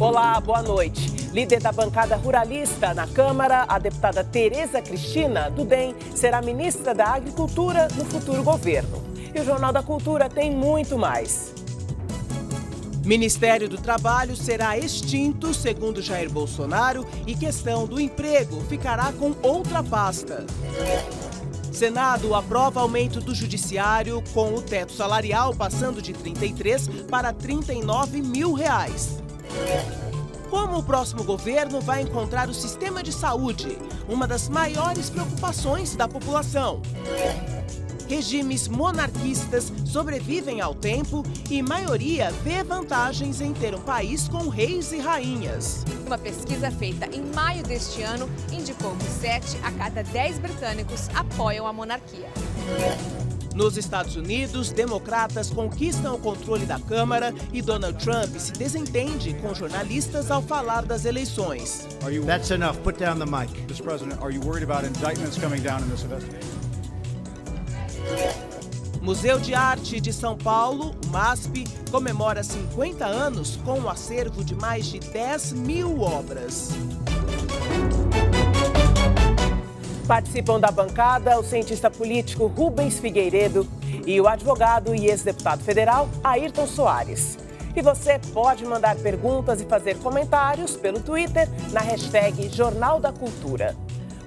Olá, boa noite. Líder da bancada ruralista na Câmara, a deputada Tereza Cristina, do DEM, será ministra da Agricultura no futuro governo. E o Jornal da Cultura tem muito mais. Ministério do Trabalho será extinto, segundo Jair Bolsonaro, e questão do emprego ficará com outra pasta. Senado aprova aumento do Judiciário, com o teto salarial passando de 33 para 39 mil reais. Como o próximo governo vai encontrar o sistema de saúde, uma das maiores preocupações da população. Regimes monarquistas sobrevivem ao tempo e maioria vê vantagens em ter um país com reis e rainhas. Uma pesquisa feita em maio deste ano indicou que 7 a cada 10 britânicos apoiam a monarquia. Nos Estados Unidos, democratas conquistam o controle da Câmara e Donald Trump se desentende com jornalistas ao falar das eleições. That's enough. Put down the mic. Mr. President, are you worried about indictments coming down in this investigation? Museu de Arte de São Paulo, o MASP, comemora 50 anos com um acervo de mais de 10 mil obras. Participam da bancada o cientista político Rubens Figueiredo e o advogado e ex-deputado federal Ayrton Soares. E você pode mandar perguntas e fazer comentários pelo Twitter na hashtag Jornal da Cultura.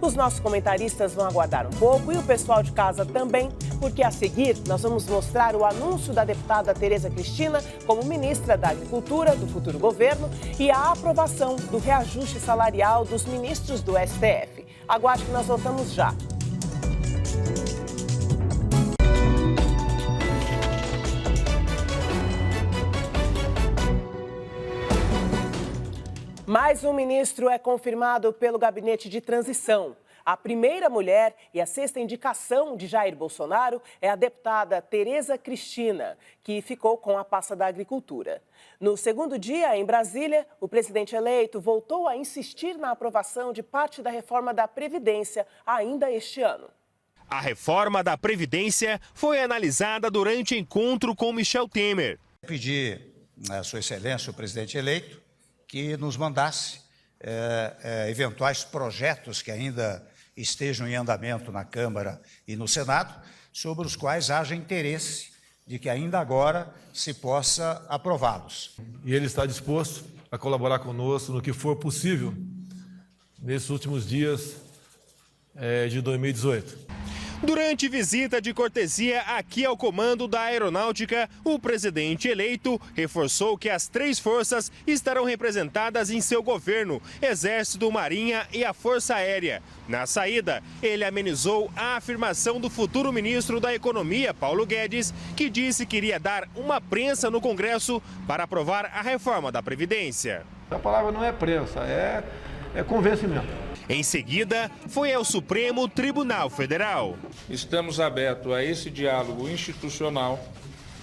Os nossos comentaristas vão aguardar um pouco e o pessoal de casa também, porque a seguir nós vamos mostrar o anúncio da deputada Tereza Cristina como ministra da Agricultura do futuro governo e a aprovação do reajuste salarial dos ministros do STF. Aguarde que nós voltamos já. Mais um ministro é confirmado pelo Gabinete de Transição. A primeira mulher e a sexta indicação de Jair Bolsonaro é a deputada Tereza Cristina, que ficou com a pasta da Agricultura. No segundo dia, em Brasília, o presidente eleito voltou a insistir na aprovação de parte da reforma da Previdência ainda este ano. A reforma da Previdência foi analisada durante encontro com Michel Temer. Pedi à Sua Excelência, o presidente eleito, que nos mandasse eventuais projetos que ainda estejam em andamento na Câmara e no Senado, sobre os quais haja interesse de que ainda agora se possa aprová-los. E ele está disposto a colaborar conosco no que for possível nesses últimos dias de 2018. Durante visita de cortesia aqui ao comando da Aeronáutica, o presidente eleito reforçou que as 3 forças estarão representadas em seu governo: Exército, Marinha e a Força Aérea. Na saída, ele amenizou a afirmação do futuro ministro da Economia, Paulo Guedes, que disse que iria dar uma prensa no Congresso para aprovar a reforma da Previdência. A palavra não é prensa, é convencimento. Em seguida, foi ao Supremo Tribunal Federal. Estamos abertos a esse diálogo institucional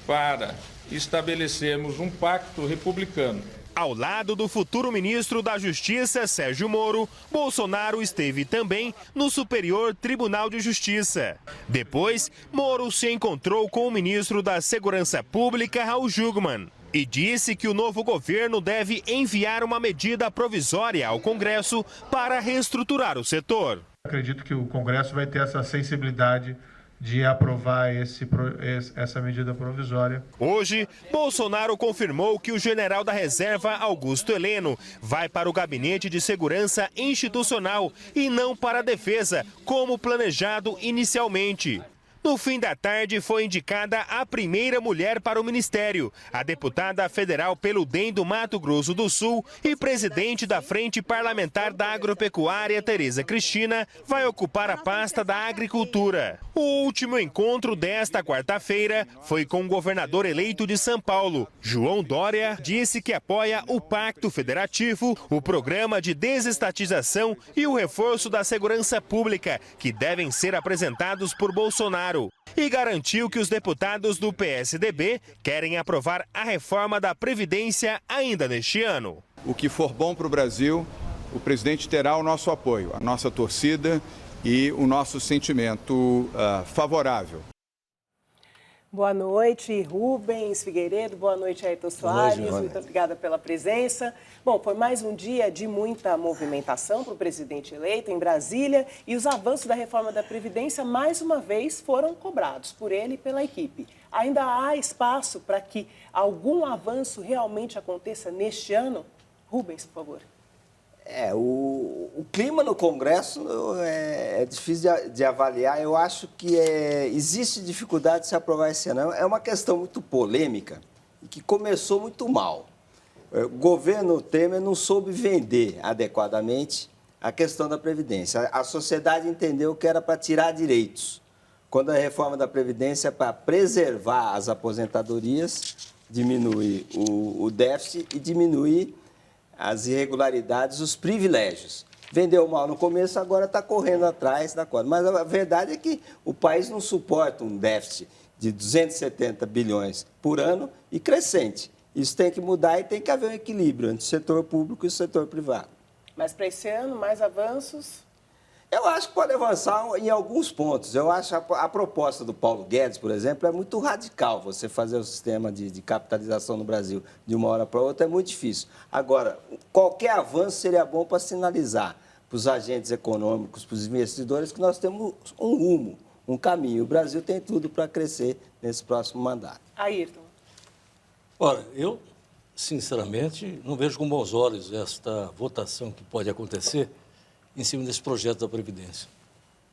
para estabelecermos um pacto republicano. Ao lado do futuro ministro da Justiça, Sérgio Moro, Bolsonaro esteve também no Superior Tribunal de Justiça. Depois, Moro se encontrou com o ministro da Segurança Pública, Raul Jungmann, e disse que o novo governo deve enviar uma medida provisória ao Congresso para reestruturar o setor. Acredito que o Congresso vai ter essa sensibilidade de aprovar essa medida provisória. Hoje, Bolsonaro confirmou que o general da reserva, Augusto Heleno, vai para o Gabinete de Segurança Institucional e não para a Defesa, como planejado inicialmente. No fim da tarde, foi indicada a primeira mulher para o ministério. A deputada federal pelo DEM do Mato Grosso do Sul e presidente da Frente Parlamentar da Agropecuária, Tereza Cristina, vai ocupar a pasta da Agricultura. O último encontro desta quarta-feira foi com o governador eleito de São Paulo. João Dória disse que apoia o Pacto Federativo, o programa de desestatização e o reforço da segurança pública, que devem ser apresentados por Bolsonaro. E garantiu que os deputados do PSDB querem aprovar a reforma da Previdência ainda neste ano. O que for bom para o Brasil, o presidente terá o nosso apoio, a nossa torcida e o nosso sentimento favorável. Boa noite, Rubens Figueiredo. Boa noite, Ayrton Soares. Muito obrigada pela presença. Bom, foi mais um dia de muita movimentação para o presidente eleito em Brasília e os avanços da reforma da Previdência, mais uma vez, foram cobrados por ele e pela equipe. Ainda há espaço para que algum avanço realmente aconteça neste ano? Rubens, por favor. O clima no Congresso é difícil de avaliar. Eu acho que existe dificuldade de se aprovar esse ano. É uma questão muito polêmica e que começou muito mal. O governo Temer não soube vender adequadamente a questão da Previdência. A sociedade entendeu que era para tirar direitos, quando a reforma da Previdência é para preservar as aposentadorias, diminuir o déficit e diminuir as irregularidades, os privilégios. Vendeu mal no começo, agora está correndo atrás da corda. Mas a verdade é que o país não suporta um déficit de 270 bilhões por ano e crescente. Isso tem que mudar e tem que haver um equilíbrio entre o setor público e o setor privado. Mas para esse ano, mais avanços? Eu acho que pode avançar em alguns pontos. Eu acho a proposta do Paulo Guedes, por exemplo, é muito radical. Você fazer o sistema de capitalização no Brasil de uma hora para outra é muito difícil. Agora, qualquer avanço seria bom para sinalizar para os agentes econômicos, para os investidores, que nós temos um rumo, um caminho. O Brasil tem tudo para crescer nesse próximo mandato. Ayrton. Olha, eu, sinceramente, não vejo com bons olhos esta votação que pode acontecer em cima desse projeto da Previdência.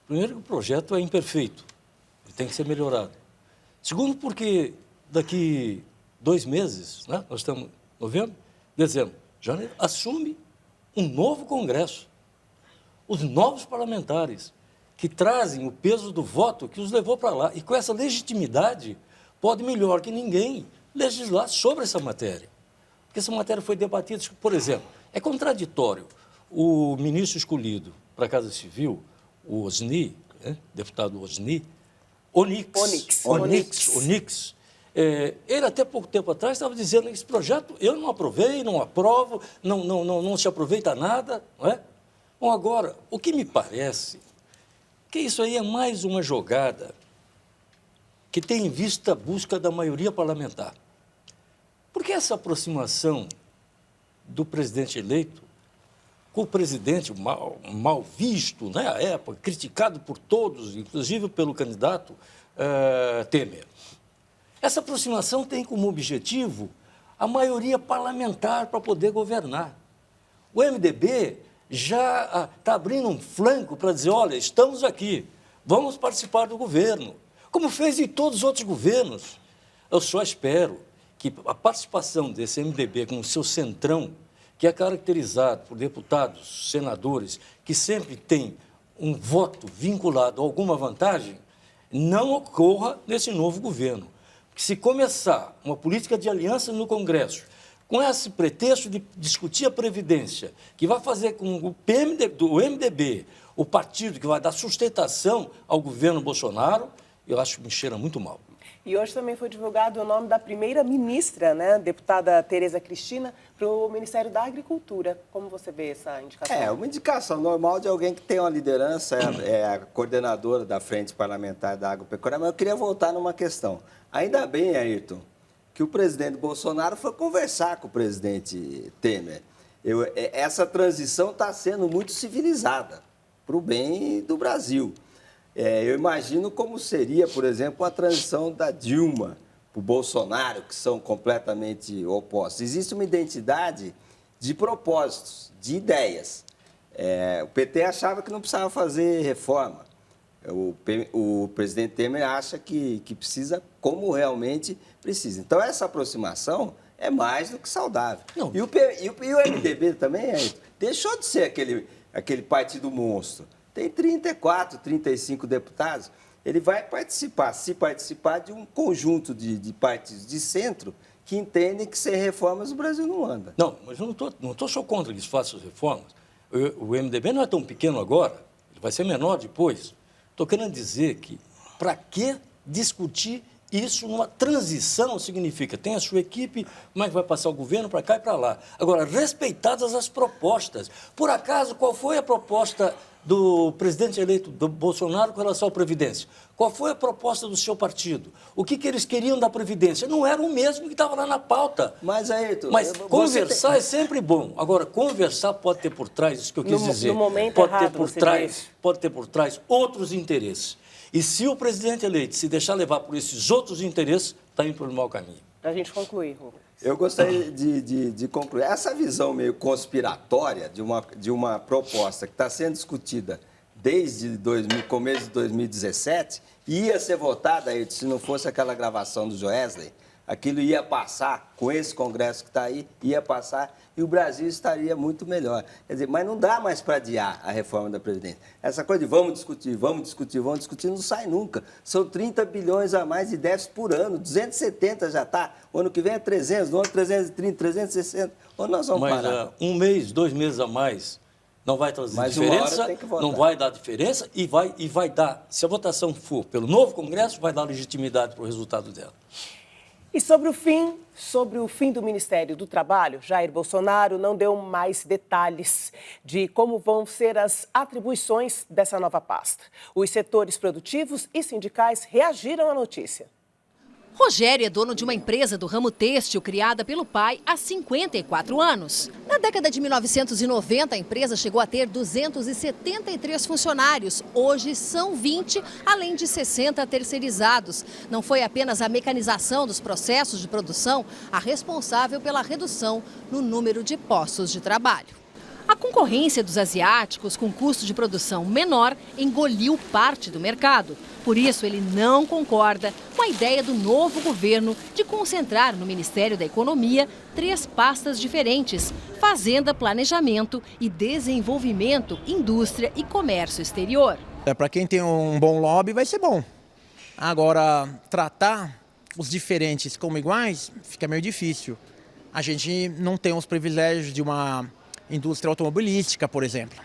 Primeiro, que o projeto é imperfeito, ele tem que ser melhorado. Segundo, porque daqui 2 meses, né, nós estamos em novembro, dezembro, janeiro, assume um novo Congresso. Os novos parlamentares que trazem o peso do voto que os levou para lá. E com essa legitimidade, pode melhor que ninguém legislar sobre essa matéria. Porque essa matéria foi debatida, por exemplo, é contraditório o ministro escolhido para a Casa Civil, o Osni, né, deputado Osni, Onix, ele até pouco tempo atrás estava dizendo que esse projeto eu não aprovei, não aprovo, não se aproveita nada, não é? Bom, agora, o que me parece que isso aí é mais uma jogada que tem em vista a busca da maioria parlamentar. Porque essa aproximação do presidente eleito com o presidente mal visto, né, à época, criticado por todos, inclusive pelo candidato Temer. Essa aproximação tem como objetivo a maioria parlamentar para poder governar. O MDB já está abrindo um flanco para dizer, olha, estamos aqui, vamos participar do governo, como fez em todos os outros governos. Eu só espero que a participação desse MDB com o seu centrão, que é caracterizado por deputados, senadores, que sempre tem um voto vinculado a alguma vantagem, não ocorra nesse novo governo. Porque se começar uma política de aliança no Congresso, com esse pretexto de discutir a Previdência, que vai fazer com o MDB, o partido que vai dar sustentação ao governo Bolsonaro, eu acho que me cheira muito mal. E hoje também foi divulgado o nome da primeira-ministra, né, deputada Tereza Cristina, para o Ministério da Agricultura. Como você vê essa indicação? É uma indicação normal de alguém que tem uma liderança, é a coordenadora da Frente Parlamentar da Agropecuária. Mas eu queria voltar numa questão. Ainda bem, Ayrton, que o presidente Bolsonaro foi conversar com o presidente Temer. Essa transição está sendo muito civilizada para o bem do Brasil. Eu imagino como seria, por exemplo, a transição da Dilma para o Bolsonaro, que são completamente opostos. Existe uma identidade de propósitos, de ideias. O PT achava que não precisava fazer reforma. O presidente Temer acha que precisa, como realmente precisa. Então, essa aproximação é mais do que saudável. E o MDB também deixou de ser aquele partido monstro. Tem 34, 35 deputados. Ele vai participar, se participar, de um conjunto de partidos de centro que entendem que sem reformas o Brasil não anda. Não, mas eu não estou só contra que eles façam as reformas. O MDB não é tão pequeno agora, ele vai ser menor depois. Estou querendo dizer que, para que discutir isso numa transição? Significa, tem a sua equipe, mas vai passar o governo para cá e para lá. Agora, respeitadas as propostas. Por acaso, qual foi a proposta do presidente eleito do Bolsonaro com relação à Previdência? Qual foi a proposta do seu partido? O que eles queriam da Previdência? Não era o mesmo que estava lá na pauta. Mas, Ayrton... Mas conversar é sempre bom. Agora, conversar pode ter por trás, isso que eu quis dizer. No momento pode errado, pode ter por trás outros interesses. E se o presidente eleito se deixar levar por esses outros interesses, está indo pelo mau caminho. Para a gente concluir, Rubens. Eu gostaria de concluir. Essa visão meio conspiratória de uma proposta que está sendo discutida desde começo de 2017, ia ser votada, se não fosse aquela gravação do Joesley, aquilo ia passar, com esse Congresso que está aí, ia passar e o Brasil estaria muito melhor. Quer dizer, mas não dá mais para adiar a reforma da Previdência. Essa coisa de vamos discutir, não sai nunca. São 30 bilhões a mais de déficit por ano, 270 já está. O ano que vem é 300, no ano 330, 360. Onde nós vamos parar? Mas 1 mês, 2 meses a mais não vai trazer diferença, não vai dar diferença e vai dar, se a votação for pelo novo Congresso, vai dar legitimidade para o resultado dela. E sobre o fim do Ministério do Trabalho, Jair Bolsonaro não deu mais detalhes de como vão ser as atribuições dessa nova pasta. Os setores produtivos e sindicais reagiram à notícia. Rogério é dono de uma empresa do ramo têxtil criada pelo pai há 54 anos. Na década de 1990, a empresa chegou a ter 273 funcionários. Hoje são 20, além de 60 terceirizados. Não foi apenas a mecanização dos processos de produção a responsável pela redução no número de postos de trabalho. A concorrência dos asiáticos, com custo de produção menor, engoliu parte do mercado. Por isso, ele não concorda com a ideia do novo governo de concentrar no Ministério da Economia 3 pastas diferentes: Fazenda, Planejamento e Desenvolvimento, Indústria e Comércio Exterior. Para quem tem um bom lobby, vai ser bom. Agora, tratar os diferentes como iguais fica meio difícil. A gente não tem os privilégios de uma indústria automobilística, por exemplo,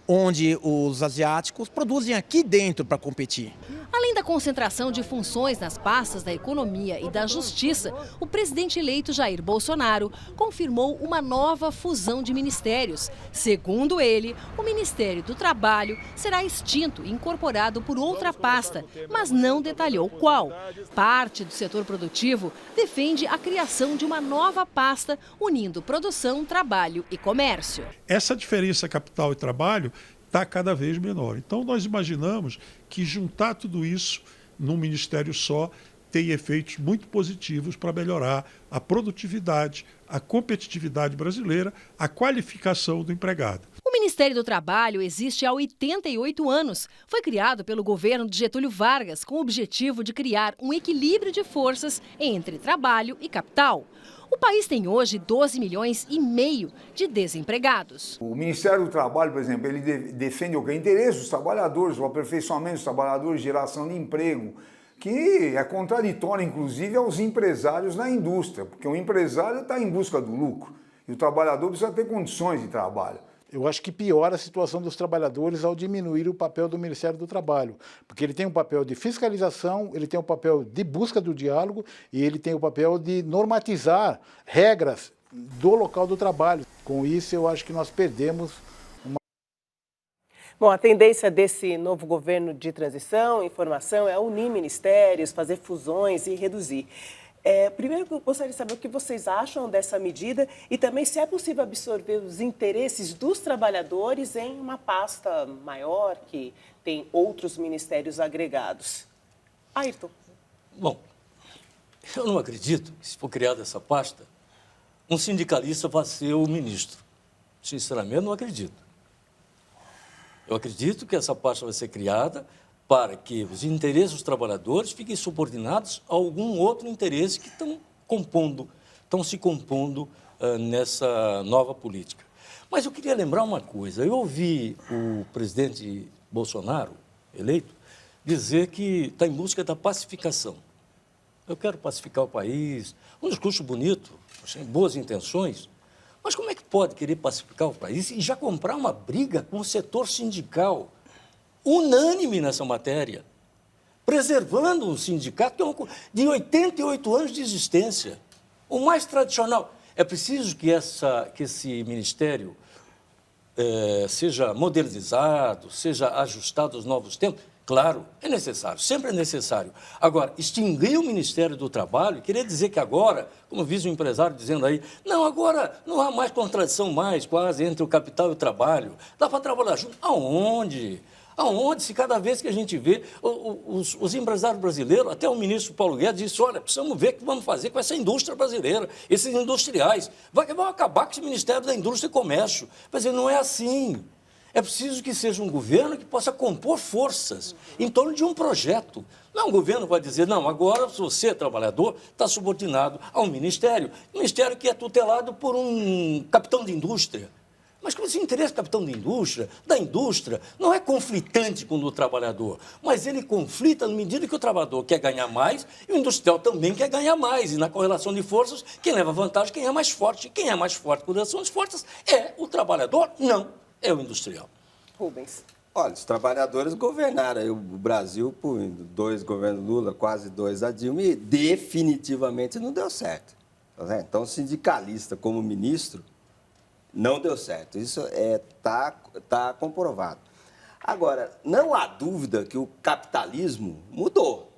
onde os asiáticos produzem aqui dentro para competir. Além da concentração de funções nas pastas da Economia e da Justiça, o presidente eleito Jair Bolsonaro confirmou uma nova fusão de ministérios. Segundo ele, o Ministério do Trabalho será extinto e incorporado por outra pasta, mas não detalhou qual. Parte do setor produtivo defende a criação de uma nova pasta unindo produção, trabalho e comércio. Essa diferença capital e trabalho está cada vez menor. Então, nós imaginamos que juntar tudo isso num ministério só tem efeitos muito positivos para melhorar a produtividade, a competitividade brasileira, a qualificação do empregado. O Ministério do Trabalho existe há 88 anos. Foi criado pelo governo de Getúlio Vargas com o objetivo de criar um equilíbrio de forças entre trabalho e capital. O país tem hoje 12 milhões e meio de desempregados. O Ministério do Trabalho, por exemplo, ele defende o interesse dos trabalhadores, o aperfeiçoamento dos trabalhadores, geração de emprego, que é contraditório, inclusive, aos empresários na indústria, porque o empresário está em busca do lucro e o trabalhador precisa ter condições de trabalho. Eu acho que piora a situação dos trabalhadores ao diminuir o papel do Ministério do Trabalho, porque ele tem um papel de fiscalização, ele tem um papel de busca do diálogo e ele tem o papel de normatizar regras do local do trabalho. Com isso, eu acho que nós perdemos uma... Bom, a tendência desse novo governo de transição, informação, é unir ministérios, fazer fusões e reduzir. Primeiro, eu gostaria de saber o que vocês acham dessa medida e também se é possível absorver os interesses dos trabalhadores em uma pasta maior que tem outros ministérios agregados. Ayrton. Bom, eu não acredito que, se for criada essa pasta, um sindicalista vai ser o ministro. Sinceramente, não acredito. Eu acredito que essa pasta vai ser criada para que os interesses dos trabalhadores fiquem subordinados a algum outro interesse que estão se compondo nessa nova política. Mas eu queria lembrar uma coisa. Eu ouvi o presidente Bolsonaro, eleito, dizer que está em busca da pacificação. Eu quero pacificar o país, um discurso bonito, boas intenções, mas como é que pode querer pacificar o país e já comprar uma briga com o setor sindical unânime nessa matéria, preservando um sindicato de 88 anos de existência, o mais tradicional? É preciso que esse ministério seja modernizado, seja ajustado aos novos tempos, claro, é necessário, sempre é necessário. Agora, extinguir o Ministério do Trabalho, queria dizer que agora, como vi um empresário dizendo aí, não, agora não há mais contradição mais quase entre o capital e o trabalho, dá para trabalhar junto. Aonde? Aonde, se cada vez que a gente vê os empresários brasileiros, até o ministro Paulo Guedes disse, olha, precisamos ver o que vamos fazer com essa indústria brasileira, esses industriais. Vão acabar com esse Ministério da Indústria e Comércio. Mas não é assim. É preciso que seja um governo que possa compor forças em torno de um projeto. Não, o governo vai dizer, não, agora se você é trabalhador, está subordinado a um ministério que é tutelado por um capitão de indústria. Mas esse interesse do capitão da indústria, não é conflitante com o trabalhador, mas ele conflita na medida que o trabalhador quer ganhar mais e o industrial também quer ganhar mais. E na correlação de forças, quem leva vantagem, quem é mais forte. E quem é mais forte com correlação de forças é o trabalhador, não é o industrial. Rubens. Olha, os trabalhadores governaram aí o Brasil por 2 governos Lula, quase 2 a Dilma, e definitivamente não deu certo. Então, o sindicalista como ministro não deu certo. Isso tá comprovado. Agora, não há dúvida que o capitalismo mudou.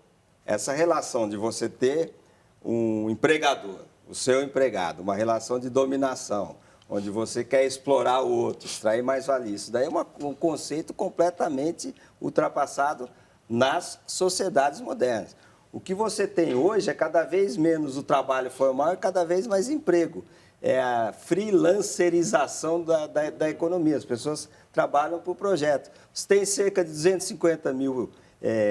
Essa relação de você ter um empregador, o seu empregado, uma relação de dominação, onde você quer explorar o outro, extrair mais-valia. Isso daí é um conceito completamente ultrapassado nas sociedades modernas. O que você tem hoje é cada vez menos o trabalho formal e cada vez mais emprego. É a freelancerização da economia. As pessoas trabalham por projeto. Você tem cerca de 250 mil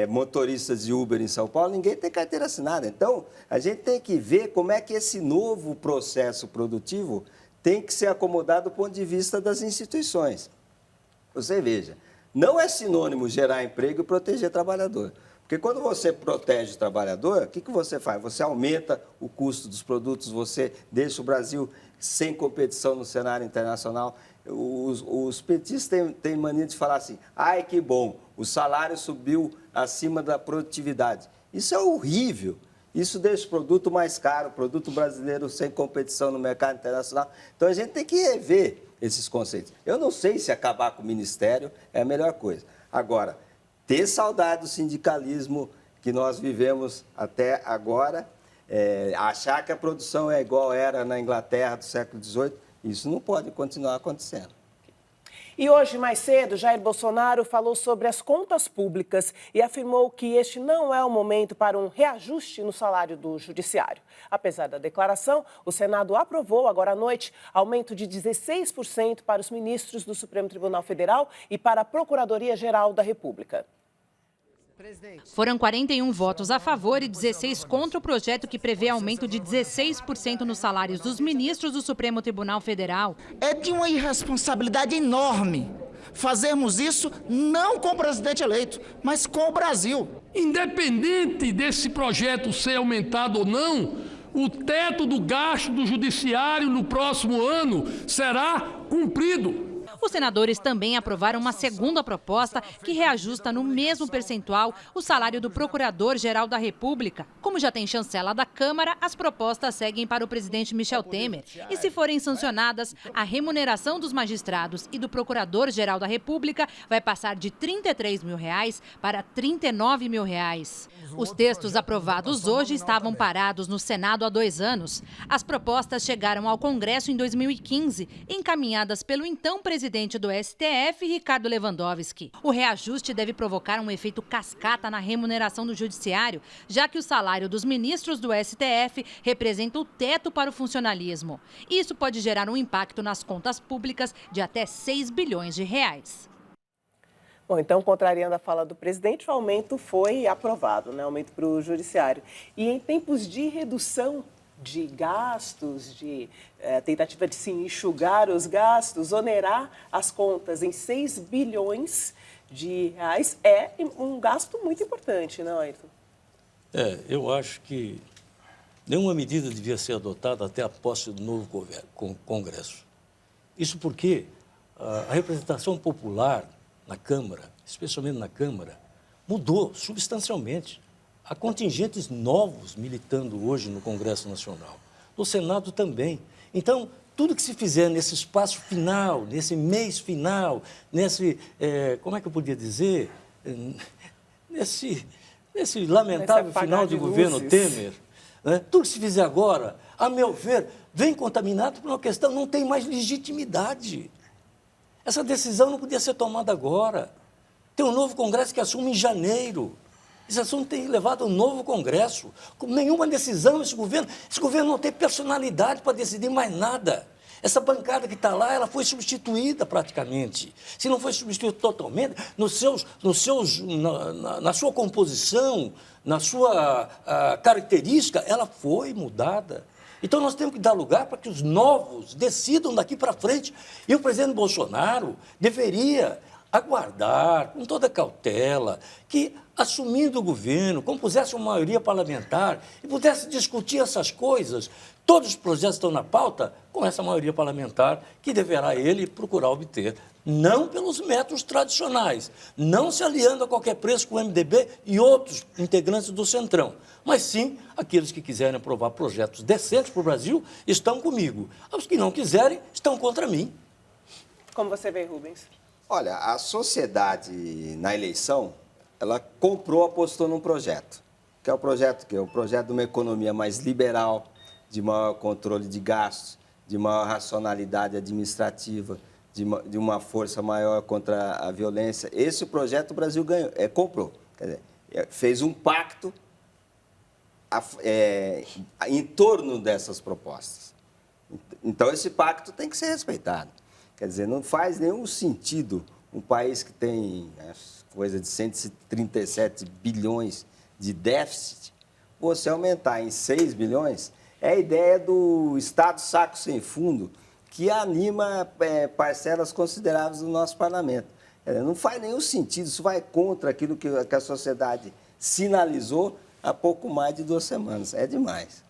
motoristas de Uber em São Paulo, ninguém tem carteira assinada. Então, a gente tem que ver como é que esse novo processo produtivo tem que ser acomodado do ponto de vista das instituições. Você veja, não é sinônimo gerar emprego e proteger o trabalhador. Porque quando você protege o trabalhador, o que você faz? Você aumenta o custo dos produtos, você deixa o Brasil sem competição no cenário internacional. Os petistas têm mania de falar assim, ai que bom, o salário subiu acima da produtividade. Isso é horrível. Isso deixa o produto mais caro, o produto brasileiro sem competição no mercado internacional. Então, a gente tem que rever esses conceitos. Eu não sei se acabar com o Ministério é a melhor coisa. Agora, ter saudade do sindicalismo que nós vivemos até agora, achar que a produção é igual era na Inglaterra do século XVIII, isso não pode continuar acontecendo. E hoje, mais cedo, Jair Bolsonaro falou sobre as contas públicas e afirmou que este não é o momento para um reajuste no salário do judiciário. Apesar da declaração, o Senado aprovou agora à noite aumento de 16% para os ministros do Supremo Tribunal Federal e para a Procuradoria-Geral da República. Foram 41 votos a favor e 16 contra o projeto que prevê aumento de 16% nos salários dos ministros do Supremo Tribunal Federal. É de uma irresponsabilidade enorme fazermos isso não com o presidente eleito, mas com o Brasil. Independente desse projeto ser aumentado ou não, o teto do gasto do judiciário no próximo ano será cumprido. Os senadores também aprovaram uma segunda proposta que reajusta no mesmo percentual o salário do Procurador-Geral da República. Como já tem chancela da Câmara, as propostas seguem para o presidente Michel Temer. E se forem sancionadas, a remuneração dos magistrados e do Procurador-Geral da República vai passar de R$ 33 mil para R$ 39 mil. Os textos aprovados hoje estavam parados no Senado há 2 anos. As propostas chegaram ao Congresso em 2015, encaminhadas pelo então presidente do STF, Ricardo Lewandowski. O reajuste deve provocar um efeito cascata na remuneração do judiciário, já que o salário dos ministros do STF representa o teto para o funcionalismo. Isso pode gerar um impacto nas contas públicas de até R$ 6 bilhões. Bom, então, contrariando a fala do presidente, o aumento foi aprovado, né? Aumento para o judiciário. E em tempos de redução de gastos, de tentativa de se enxugar os gastos, onerar as contas em 6 bilhões de reais é um gasto muito importante, não, Ayrton? Eu acho que nenhuma medida devia ser adotada até a posse do novo Congresso. Isso porque a representação popular na Câmara, especialmente na Câmara, mudou substancialmente. Há contingentes novos militando hoje no Congresso Nacional. No Senado também. Então, tudo que se fizer nesse espaço final, nesse mês final, nesse, como é que eu podia dizer, nesse lamentável final do governo Temer, né? Tudo que se fizer agora, a meu ver, vem contaminado por uma questão, não tem mais legitimidade. Essa decisão não podia ser tomada agora. Tem um novo Congresso que assume em janeiro. Esse assunto tem levado a um novo Congresso. Com nenhuma decisão, esse governo não tem personalidade para decidir mais nada. Essa bancada que está lá, ela foi substituída praticamente. Se não foi substituída totalmente, na sua composição, na sua característica, ela foi mudada. Então, nós temos que dar lugar para que os novos decidam daqui para frente. E o presidente Bolsonaro deveria aguardar, com toda cautela, que, assumindo o governo, compusesse uma maioria parlamentar e pudesse discutir essas coisas. Todos os projetos estão na pauta com essa maioria parlamentar que deverá ele procurar obter. Não pelos métodos tradicionais, não se aliando a qualquer preço com o MDB e outros integrantes do Centrão, mas sim aqueles que quiserem aprovar projetos decentes para o Brasil estão comigo. Os que não quiserem estão contra mim. Como você vê, Rubens? Olha, a sociedade na eleição, ela apostou num projeto, que é o projeto de uma economia mais liberal, de maior controle de gastos, de maior racionalidade administrativa, de uma força maior contra a violência. Esse projeto o Brasil ganhou, comprou. Quer dizer, fez um pacto em torno dessas propostas. Então, esse pacto tem que ser respeitado. Quer dizer, não faz nenhum sentido um país que tem coisa de 137 bilhões de déficit, você aumentar em 6 bilhões, é a ideia do Estado saco sem fundo, que anima parcelas consideráveis do nosso parlamento. Não faz nenhum sentido, isso vai contra aquilo que a sociedade sinalizou há pouco mais de 2 semanas. É demais.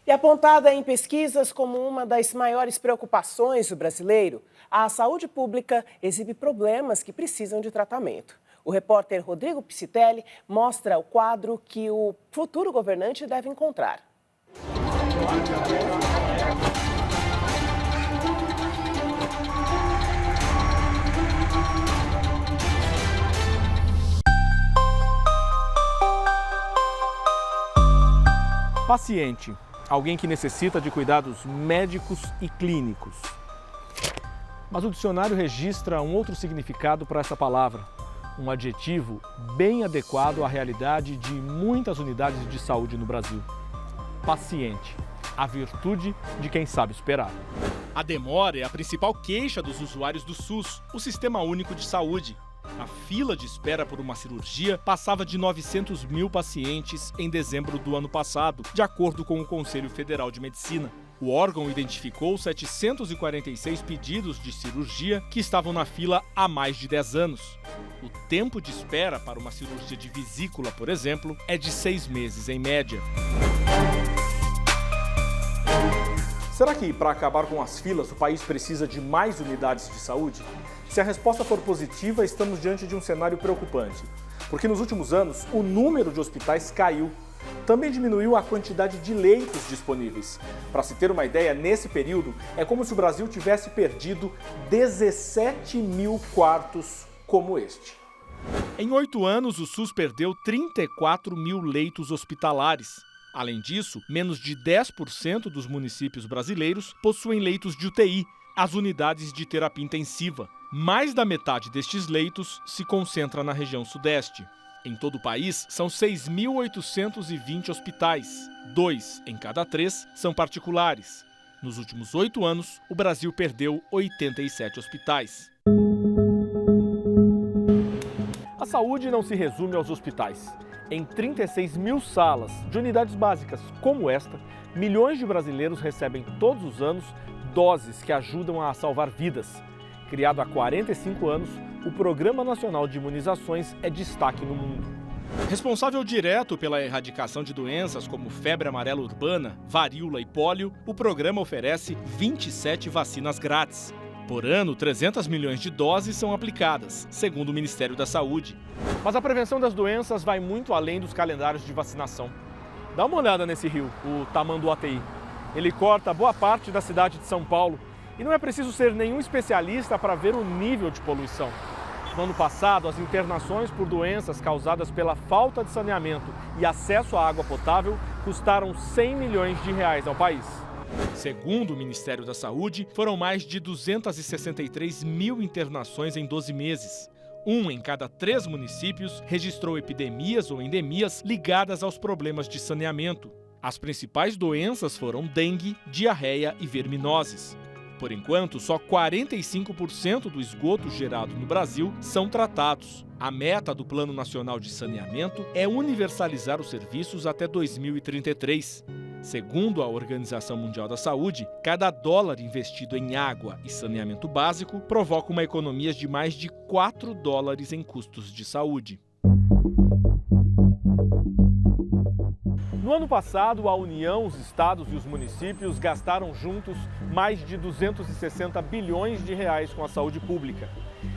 E apontada em pesquisas como uma das maiores preocupações do brasileiro, a saúde pública exibe problemas que precisam de tratamento. O repórter Rodrigo Piscitelli mostra o quadro que o futuro governante deve encontrar. Paciente, alguém que necessita de cuidados médicos e clínicos. Mas o dicionário registra um outro significado para essa palavra, um adjetivo bem adequado à realidade de muitas unidades de saúde no Brasil. Paciente, a virtude de quem sabe esperar. A demora é a principal queixa dos usuários do SUS, o Sistema Único de Saúde. A fila de espera por uma cirurgia passava de 900 mil pacientes em dezembro do ano passado, de acordo com o Conselho Federal de Medicina. O órgão identificou 746 pedidos de cirurgia que estavam na fila há mais de 10 anos. O tempo de espera para uma cirurgia de vesícula, por exemplo, é de 6 meses em média. Será que, para acabar com as filas, o país precisa de mais unidades de saúde? Se a resposta for positiva, estamos diante de um cenário preocupante, porque nos últimos anos o número de hospitais caiu. Também diminuiu a quantidade de leitos disponíveis. Para se ter uma ideia, nesse período, é como se o Brasil tivesse perdido 17 mil quartos como este. Em 8 anos, o SUS perdeu 34 mil leitos hospitalares. Além disso, menos de 10% dos municípios brasileiros possuem leitos de UTI, as unidades de terapia intensiva. Mais da metade destes leitos se concentra na região sudeste. Em todo o país, são 6.820 hospitais. 2 em cada 3 são particulares. Nos últimos 8 anos, o Brasil perdeu 87 hospitais. A saúde não se resume aos hospitais. Em 36 mil salas de unidades básicas como esta, milhões de brasileiros recebem todos os anos doses que ajudam a salvar vidas. Criado há 45 anos, o Programa Nacional de Imunizações é destaque no mundo. Responsável direto pela erradicação de doenças como febre amarela urbana, varíola e pólio, o programa oferece 27 vacinas grátis. Por ano, 300 milhões de doses são aplicadas, segundo o Ministério da Saúde. Mas a prevenção das doenças vai muito além dos calendários de vacinação. Dá uma olhada nesse rio, o Tamanduateí. Ele corta boa parte da cidade de São Paulo e não é preciso ser nenhum especialista para ver o nível de poluição. No ano passado, as internações por doenças causadas pela falta de saneamento e acesso à água potável custaram 100 milhões de reais ao país. Segundo o Ministério da Saúde, foram mais de 263 mil internações em 12 meses. 1 em cada 3 municípios registrou epidemias ou endemias ligadas aos problemas de saneamento. As principais doenças foram dengue, diarreia e verminoses. Por enquanto, só 45% do esgoto gerado no Brasil são tratados. A meta do Plano Nacional de Saneamento é universalizar os serviços até 2033. Segundo a Organização Mundial da Saúde, cada dólar investido em água e saneamento básico provoca uma economia de mais de 4 dólares em custos de saúde. No ano passado, a União, os estados e os municípios gastaram juntos mais de 260 bilhões de reais com a saúde pública.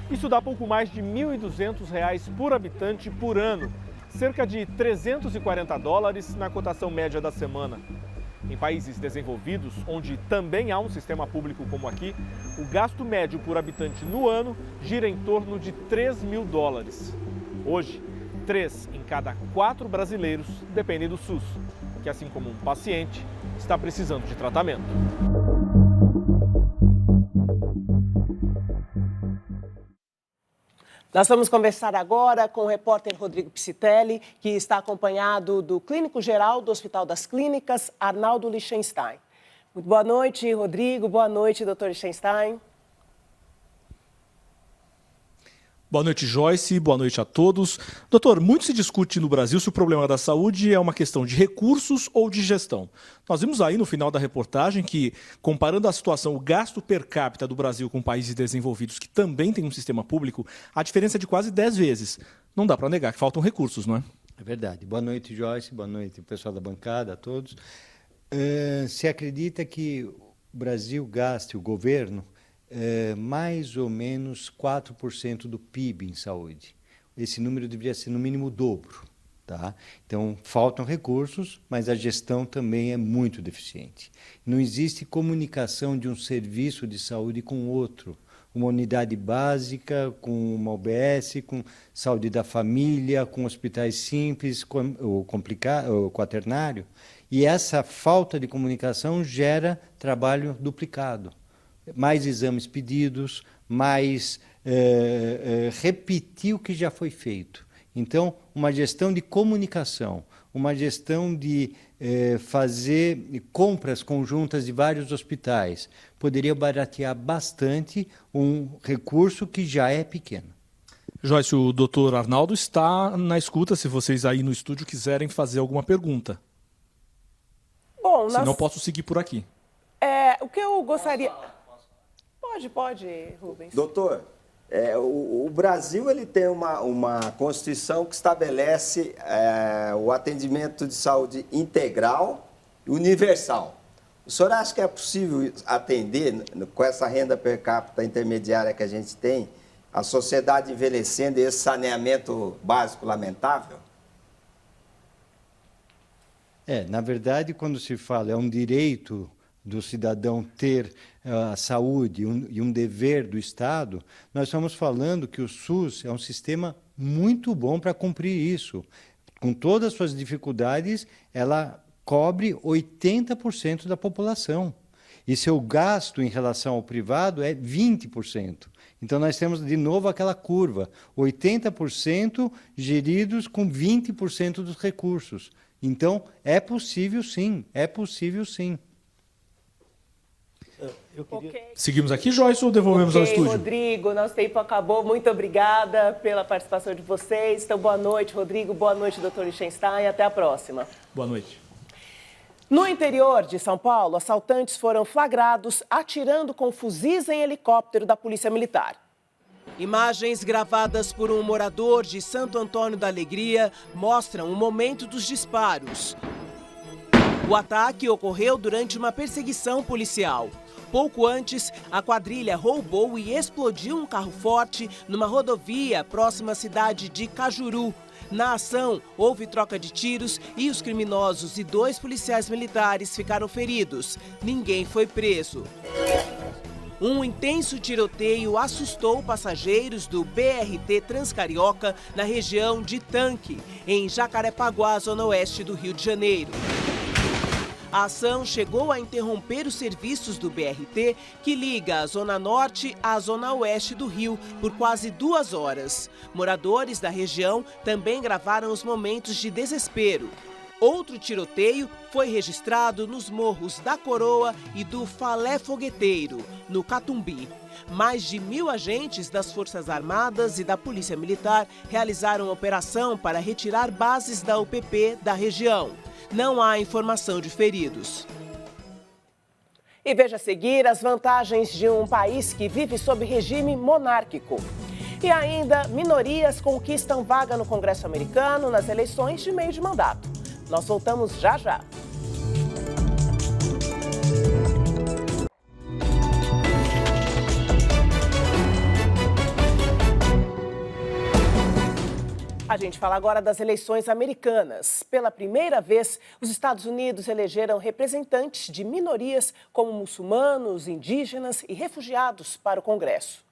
Isso dá pouco mais de R$ 1.200 por habitante por ano, cerca de 340 dólares na cotação média da semana. Em países desenvolvidos, onde também há um sistema público como aqui, o gasto médio por habitante no ano gira em torno de 3 mil dólares. Hoje, 3 em cada 4 brasileiros dependem do SUS, que, assim como um paciente, está precisando de tratamento. Nós vamos conversar agora com o repórter Rodrigo Piscitelli, que está acompanhado do clínico-geral do Hospital das Clínicas, Arnaldo Lichtenstein. Muito boa noite, Rodrigo. Boa noite, doutor Lichtenstein. Boa noite, Joyce. Boa noite a todos. Doutor, muito se discute no Brasil se o problema da saúde é uma questão de recursos ou de gestão. Nós vimos aí no final da reportagem que, comparando a situação, o gasto per capita do Brasil com países desenvolvidos que também têm um sistema público, a diferença é de quase 10 vezes. Não dá para negar que faltam recursos, não é? É verdade. Boa noite, Joyce. Boa noite, pessoal da bancada, a todos. Se acredita que o Brasil gaste, o governo, mais ou menos 4% do PIB em saúde. Esse número deveria ser no mínimo o dobro. Tá? Então, faltam recursos, mas a gestão também é muito deficiente. Não existe comunicação de um serviço de saúde com outro. Uma unidade básica, com uma UBS, com saúde da família, com hospitais simples, o quaternário. E essa falta de comunicação gera trabalho duplicado. Mais exames pedidos, mais repetir o que já foi feito. Então, uma gestão de comunicação, uma gestão de fazer compras conjuntas de vários hospitais, poderia baratear bastante um recurso que já é pequeno. Joyce, o doutor Arnaldo está na escuta, se vocês aí no estúdio quiserem fazer alguma pergunta. Bom, senão posso seguir por aqui. O que eu gostaria... Pode, Rubens. Doutor, o Brasil ele tem uma Constituição que estabelece o atendimento de saúde integral e universal. O senhor acha que é possível atender, com essa renda per capita intermediária que a gente tem, a sociedade envelhecendo e esse saneamento básico lamentável? Na verdade, quando se fala é um direito do cidadão ter a saúde e um dever do Estado, nós estamos falando que o SUS é um sistema muito bom para cumprir isso. Com todas as suas dificuldades, ela cobre 80% da população. E seu gasto em relação ao privado é 20%. Então, nós temos, de novo, aquela curva, 80% geridos com 20% dos recursos. Então, é possível sim, é possível sim. Seguimos aqui, Joyce, ou devolvemos ao estúdio? Rodrigo, nosso tempo acabou. Muito obrigada pela participação de vocês. Então, boa noite, Rodrigo. Boa noite, doutor Lichtenstein. Até a próxima. Boa noite. No interior de São Paulo, assaltantes foram flagrados atirando com fuzis em helicóptero da Polícia Militar. Imagens gravadas por um morador de Santo Antônio da Alegria mostram o momento dos disparos. O ataque ocorreu durante uma perseguição policial. Pouco antes, a quadrilha roubou e explodiu um carro forte numa rodovia próxima à cidade de Cajuru. Na ação, houve troca de tiros e os criminosos e 2 policiais militares ficaram feridos. Ninguém foi preso. Um intenso tiroteio assustou passageiros do BRT Transcarioca na região de Tanque, em Jacarepaguá, zona oeste do Rio de Janeiro. A ação chegou a interromper os serviços do BRT, que liga a Zona Norte à Zona Oeste do Rio, por quase 2 horas. Moradores da região também gravaram os momentos de desespero. Outro tiroteio foi registrado nos morros da Coroa e do Falé Fogueteiro, no Catumbi. Mais de 1.000 agentes das Forças Armadas e da Polícia Militar realizaram operação para retirar bases da UPP da região. Não há informação de feridos. E veja a seguir as vantagens de um país que vive sob regime monárquico. E ainda, minorias conquistam vaga no Congresso americano nas eleições de meio de mandato. Nós voltamos já já. A gente fala agora das eleições americanas. Pela primeira vez, os Estados Unidos elegeram representantes de minorias como muçulmanos, indígenas e refugiados para o Congresso.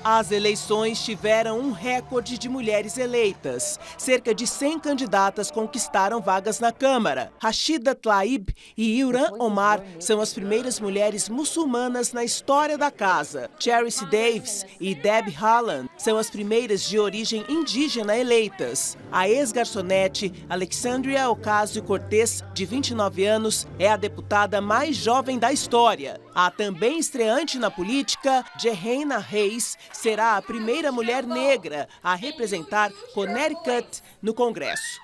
As eleições tiveram um recorde de mulheres eleitas. Cerca de 100 candidatas conquistaram vagas na Câmara. Rashida Tlaib e Ilhan Omar são as primeiras mulheres muçulmanas na história da casa. Cherish Davis e Deb Haaland são as primeiras de origem indígena eleitas. A ex-garçonete Alexandria Ocasio-Cortez, de 29 anos, é a deputada mais jovem da história. A também estreante na política, Jehena Reis, será a primeira mulher negra a representar Connecticut no Congresso.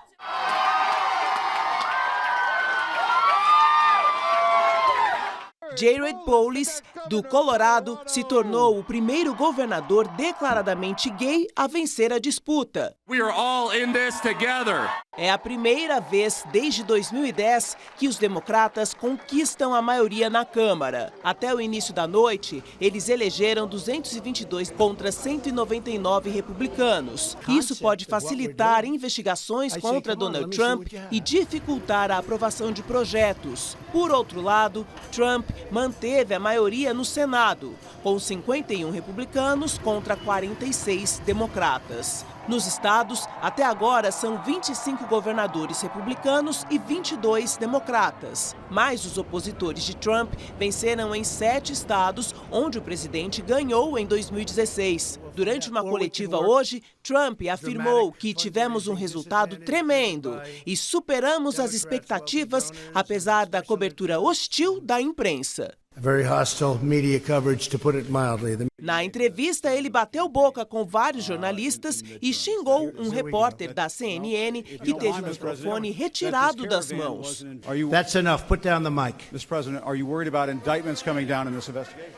Jared Polis, do Colorado, se tornou o primeiro governador declaradamente gay a vencer a disputa. We are all in this together. É a primeira vez desde 2010 que os democratas conquistam a maioria na Câmara. Até o início da noite, eles elegeram 222 contra 199 republicanos. Isso pode facilitar investigações contra Donald Trump e dificultar a aprovação de projetos. Por outro lado, Trump manteve a maioria no Senado, com 51 republicanos contra 46 democratas. Nos estados, até agora, são 25 governadores republicanos e 22 democratas. Mas os opositores de Trump venceram em 7 estados, onde o presidente ganhou em 2016. Durante uma coletiva hoje, Trump afirmou que tivemos um resultado tremendo e superamos as expectativas, apesar da cobertura hostil da imprensa. Na entrevista, ele bateu boca com vários jornalistas e xingou um repórter da CNN que teve o microfone retirado das mãos. That's enough. Put down the mic. Mr. President, are you worried about indictments coming down in this investigation?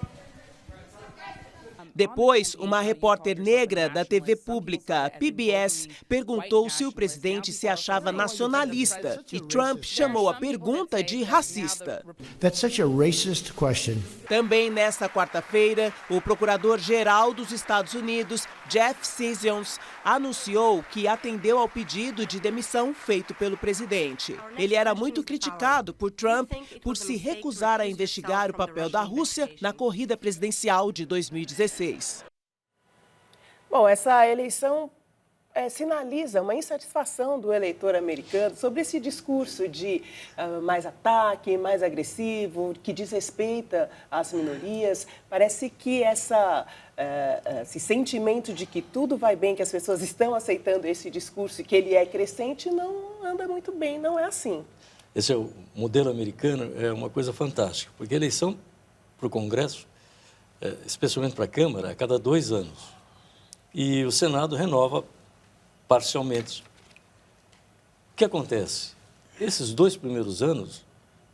Depois, uma repórter negra da TV pública PBS perguntou se o presidente se achava nacionalista e Trump chamou a pergunta de racista. That's such a racist question. Também nesta quarta-feira, o procurador-geral dos Estados Unidos, Jeff Sessions, anunciou que atendeu ao pedido de demissão feito pelo presidente. Ele era muito criticado por Trump por se recusar a investigar o papel da Rússia na corrida presidencial de 2016. Bom, essa eleição sinaliza uma insatisfação do eleitor americano sobre esse discurso de mais ataque, mais agressivo, que desrespeita as minorias. Parece que esse sentimento de que tudo vai bem, que as pessoas estão aceitando esse discurso e que ele é crescente, não anda muito bem, não é assim. Esse é o modelo americano, é uma coisa fantástica, porque a eleição para o Congresso, especialmente para a Câmara, a cada 2 anos. E o Senado renova parcialmente. O que acontece? Esses 2 primeiros anos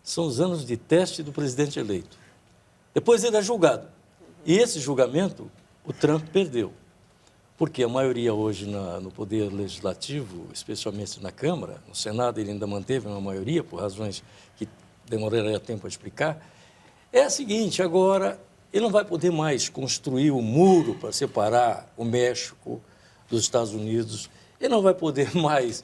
são os anos de teste do presidente eleito. Depois ele é julgado. E esse julgamento o Trump perdeu. Porque a maioria hoje no Poder Legislativo, especialmente na Câmara, no Senado ele ainda manteve uma maioria, por razões que demoraria tempo a explicar, é a seguinte: agora ele não vai poder mais construir o muro para separar o México dos Estados Unidos Ele não vai poder mais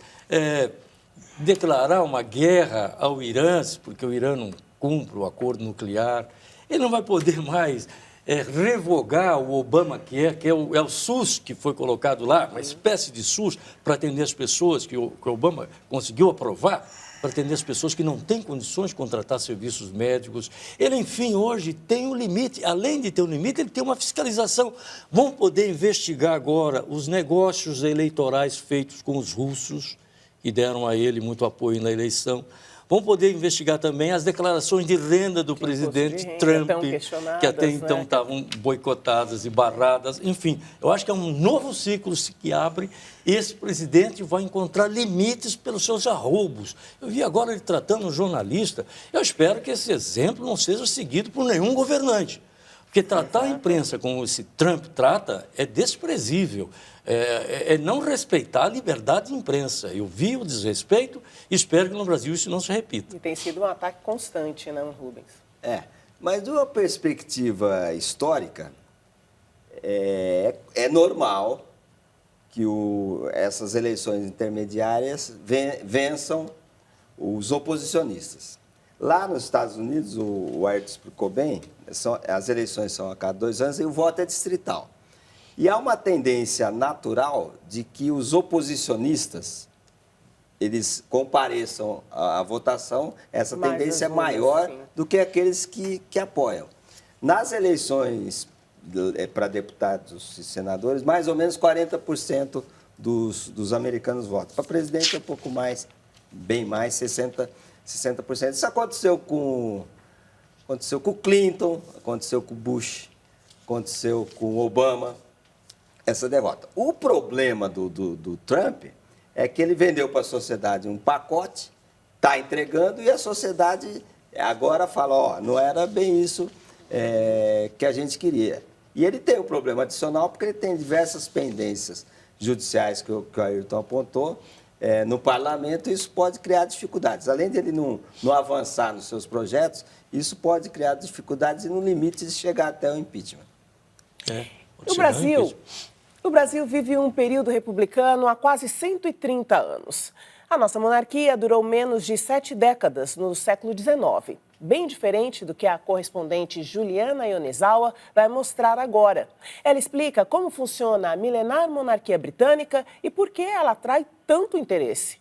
declarar uma guerra ao Irã, porque o Irã não cumpre o acordo nuclear. Ele não vai poder mais revogar o Obamacare, que é o SUS que foi colocado lá, uma espécie de SUS para atender as pessoas que o Obama conseguiu aprovar, para atender as pessoas que não têm condições de contratar serviços médicos. Ele, enfim, hoje tem um limite. Além de ter um limite, ele tem uma fiscalização. Vão poder investigar agora os negócios eleitorais feitos com os russos, que deram a ele muito apoio na eleição. Vão poder investigar também as declarações de renda do presidente Trump, que até então estavam boicotadas e barradas. Enfim, eu acho que é um novo ciclo que abre. Esse presidente vai encontrar limites pelos seus arroubos. Eu vi agora ele tratando um jornalista. Eu espero que esse exemplo não seja seguido por nenhum governante. Porque tratar a imprensa como esse Trump trata é desprezível. É não respeitar a liberdade de imprensa. Eu vi o desrespeito e espero que no Brasil isso não se repita. E tem sido um ataque constante, né, Rubens? Mas de uma perspectiva histórica, é normal que essas eleições intermediárias vençam os oposicionistas. Lá nos Estados Unidos, o Ayrton explicou bem, as eleições são a cada 2 anos e o voto é distrital. E há uma tendência natural de que os oposicionistas, eles compareçam à votação, essa tendência é maior do que aqueles que apoiam. Nas eleições para deputados e senadores, mais ou menos 40% dos americanos votam. Para presidente é um pouco mais, bem mais, 60%. Isso aconteceu com o Clinton, aconteceu com o Bush, aconteceu com o Obama, essa derrota. O problema do Trump é que ele vendeu para a sociedade um pacote, está entregando, e a sociedade agora fala, não era bem isso que a gente queria. E ele tem um problema adicional, porque ele tem diversas pendências judiciais que o Ayrton apontou, no parlamento, e isso pode criar dificuldades. Além dele não avançar nos seus projetos, isso pode criar dificuldades e no limite de chegar até o impeachment. O Brasil vive um período republicano há quase 130 anos. A nossa monarquia durou menos de 7 décadas no século XIX. Bem diferente do que a correspondente Juliana Ionezawa vai mostrar agora. Ela explica como funciona a milenar monarquia britânica e por que ela atrai tanto interesse.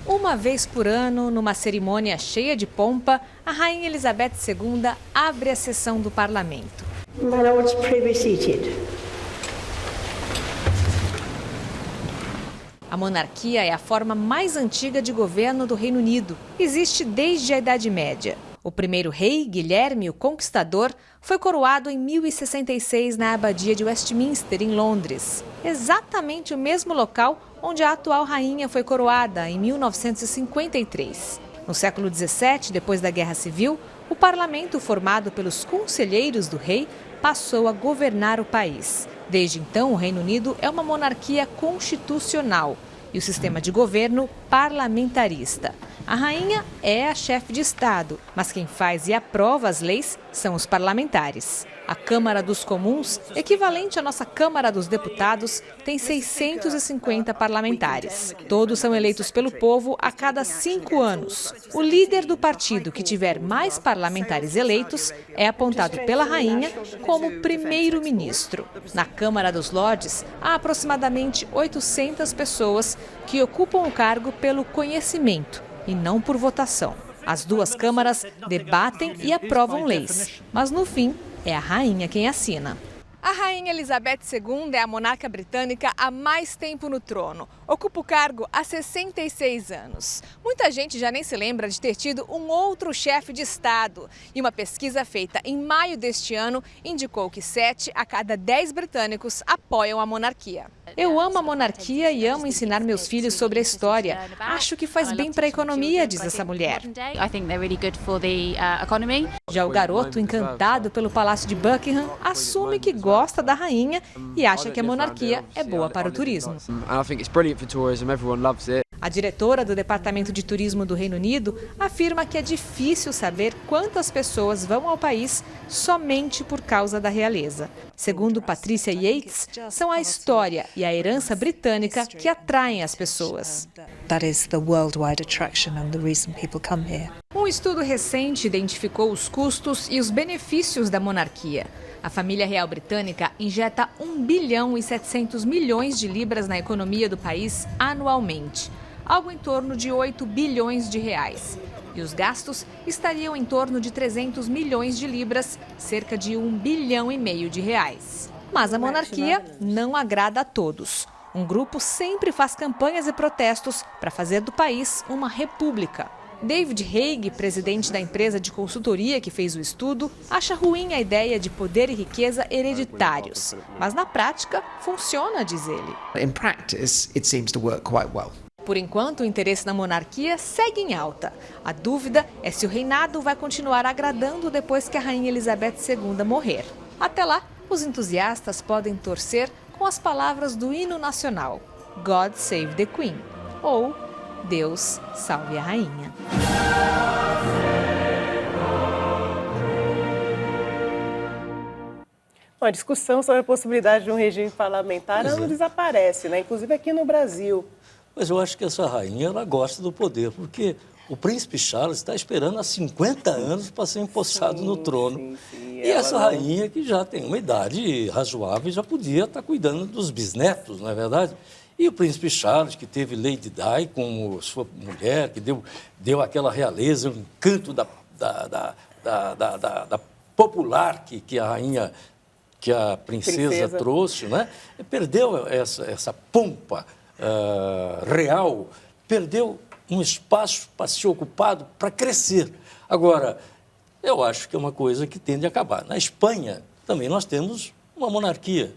Uma vez por ano, numa cerimônia cheia de pompa, a Rainha Elizabeth II abre a sessão do parlamento. My lords, pray be seated. A monarquia é a forma mais antiga de governo do Reino Unido. Existe desde a Idade Média. O primeiro rei, Guilherme o Conquistador, foi coroado em 1066 na Abadia de Westminster, em Londres. Exatamente o mesmo local onde a atual rainha foi coroada, em 1953. No século XVII, depois da Guerra Civil, o parlamento formado pelos conselheiros do rei passou a governar o país. Desde então, o Reino Unido é uma monarquia constitucional e o sistema de governo parlamentarista. A rainha é a chefe de Estado, mas quem faz e aprova as leis são os parlamentares. A Câmara dos Comuns, equivalente à nossa Câmara dos Deputados, tem 650 parlamentares. Todos são eleitos pelo povo a cada 5 anos. O líder do partido que tiver mais parlamentares eleitos é apontado pela rainha como primeiro-ministro. Na Câmara dos Lordes, há aproximadamente 800 pessoas que ocupam o cargo pelo conhecimento e não por votação. As duas câmaras debatem e aprovam leis, mas no fim é a rainha quem assina. A Rainha Elizabeth II é a monarca britânica há mais tempo no trono. Ocupa o cargo há 66 anos. Muita gente já nem se lembra de ter tido um outro chefe de Estado. E uma pesquisa feita em maio deste ano indicou que 7 a cada 10 britânicos apoiam a monarquia. Eu amo a monarquia e amo ensinar meus filhos sobre a história. Acho que faz bem para a economia, diz essa mulher. Já o garoto, encantado pelo Palácio de Buckingham, assume que gosta da rainha e acha que a monarquia é boa para o turismo. A diretora do Departamento de Turismo do Reino Unido afirma que é difícil saber quantas pessoas vão ao país somente por causa da realeza. Segundo Patricia Yates, são a história e a herança britânica que atraem as pessoas. Um estudo recente identificou os custos e os benefícios da monarquia. A família real britânica injeta 1 bilhão e 700 milhões de libras na economia do país anualmente, algo em torno de 8 bilhões de reais. E os gastos estariam em torno de 300 milhões de libras, cerca de 1 bilhão e meio de reais. Mas a monarquia não agrada a todos. Um grupo sempre faz campanhas e protestos para fazer do país uma república. David Haig, presidente da empresa de consultoria que fez o estudo, acha ruim a ideia de poder e riqueza hereditários. Mas na prática, funciona, diz ele. In practice, it seems to work quite well. Por enquanto, o interesse na monarquia segue em alta. A dúvida é se o reinado vai continuar agradando depois que a rainha Elizabeth II morrer. Até lá, os entusiastas podem torcer com as palavras do hino nacional, God Save the Queen, ou Deus salve a rainha. A discussão sobre a possibilidade de um regime parlamentar não desaparece, né? Inclusive aqui no Brasil. Mas eu acho que essa rainha, ela gosta do poder, porque o príncipe Charles está esperando há 50 anos para ser empossado no trono. E essa rainha, que já tem uma idade razoável, já podia estar cuidando dos bisnetos, não é verdade? E o príncipe Charles, que teve Lady Di como sua mulher, que deu aquela realeza, o encanto da popular que a rainha, que a princesa trouxe, né? Perdeu essa pompa real, perdeu um espaço para ser ocupado, para crescer. Agora, eu acho que é uma coisa que tende a acabar. Na Espanha, também nós temos uma monarquia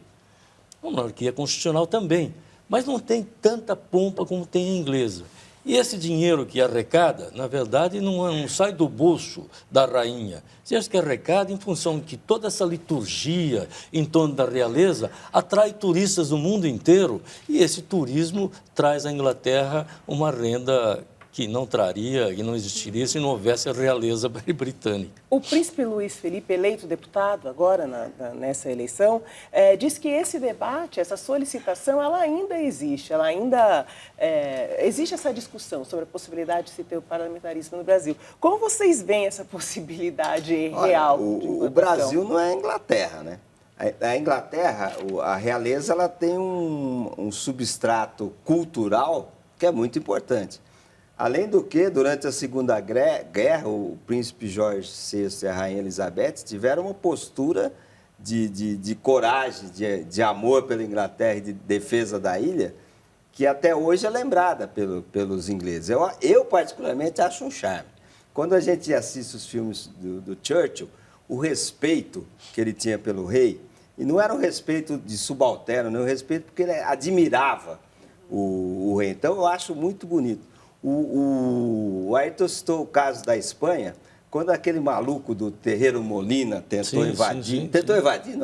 constitucional também, mas não tem tanta pompa como tem a inglesa. E esse dinheiro que arrecada, na verdade, não sai do bolso da rainha. Se acha que arrecada em função de que toda essa liturgia em torno da realeza atrai turistas do mundo inteiro, e esse turismo traz à Inglaterra uma renda que não traria, que não existiria se não houvesse a realeza britânica. O príncipe Luís Felipe, eleito deputado agora nessa eleição, diz que esse debate, essa solicitação, ela ainda existe, existe essa discussão sobre a possibilidade de se ter o parlamentarismo no Brasil. Como vocês veem essa possibilidade real? O Brasil não é a Inglaterra, né? A Inglaterra, a realeza, ela tem um substrato cultural que é muito importante. Além do que, durante a Segunda Guerra, o príncipe Jorge VI e a rainha Elizabeth tiveram uma postura de coragem, de amor pela Inglaterra e de defesa da ilha, que até hoje é lembrada pelos ingleses. Eu, particularmente, acho um charme. Quando a gente assiste os filmes do Churchill, o respeito que ele tinha pelo rei, e não era um respeito de subalterno, não, um respeito porque ele admirava o rei. Então, eu acho muito bonito. O Ayrton citou o caso da Espanha, quando aquele maluco do Terreiro Molina